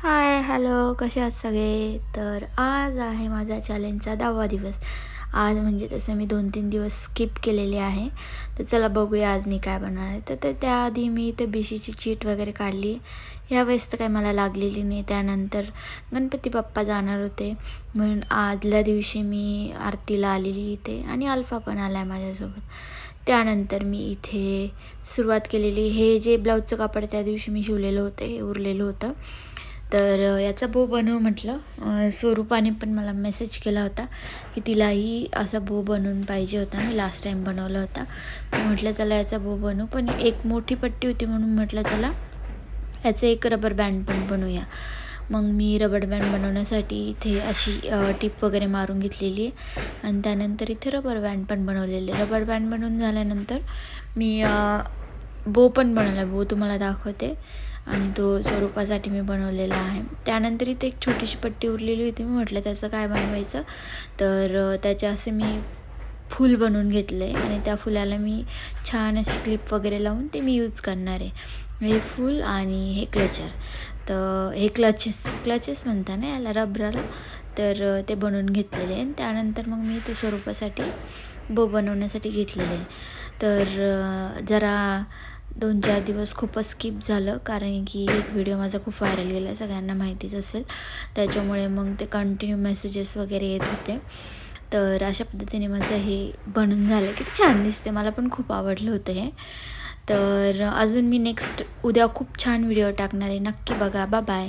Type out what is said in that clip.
हाय, hello, कसे आहात सगळे? तर आज आहे माझा चॅलेंजचा 10वा दिवस. आज म्हणजे तसं मी 2-3 दिवस स्किप केलेले आहे. तर चला बघूया आज मी काय बनवणार आहे. तर त्याआधी मी ते BCची चीट वगैरे काढली. यावेळेस तर काही मला लागलेली नाही. त्यानंतर गणपती बाप्पा जाणार होते म्हणून आदल्या दिवशी मी आरतीला आलेली इथे आणि अल्फा पण आला आहे माझ्यासोबत. त्यानंतर मी इथे सुरुवात केलेली. हे जे ब्लाऊजचं कापड त्या दिवशी मी शिवलेलं होतं, हे उरलेलं होतं. तर याचा बो बनव म्हटलं. स्वरूपाने पण मला मेसेज केला होता की तिलाही असा बो बनवून पाहिजे होता. मी लास्ट टाईम बनवला होता. म्हटलं चला याचा बो बनवू, पण एक मोठी पट्टी होती म्हणून म्हटलं चला याचं एक रबर बँड पण बनवूया. मग मी रबर बँड बनवण्यासाठी इथे अशी टिप वगैरे मारून घेतलेली आहे आणि त्यानंतर इथे रबर बँड पण बनवलेले. रबर बँड बनवून झाल्यानंतर मी बो पण बनवला. बो तुम्हाला दाखवते आणि तो स्वरूपासाठी मी बनवलेला आहे. त्यानंतर इथे एक छोटीशी पट्टी उरलेली होती. मी म्हटलं त्याचं काय बनवायचं, तर त्याचे असे मी फूल बनवून घेतले आणि त्या फुलाला मी छान अशी क्लिप वगैरे लावून ते मी यूज करणार आहे. हे फूल आणि हे क्लचर, तर हे क्लचेस म्हणता ना याला, रबराला. तर ते बनवून घेतलेले आहे. त्यानंतर मग मी ते स्वरूपासाठी बो बनवण्यासाठी घेतलेले आहे. तर जरा 2-4 दिवस खूपच स्किप झालं, कारण की एक व्हिडिओ माझा खूप व्हायरल गेला, सगळ्यांना माहितीच असेल. त्याच्यामुळे मग ते कंटिन्यू मेसेजेस वगैरे येत होते. तर अशा पद्धतीने माझं हे बनून झालं. किती छान दिसते, मला पण खूप आवडलं होतं हे. तर अजून मी नेक्स्ट उद्या खूप छान व्हिडिओ टाकणार आहे, नक्की बघा. बाय.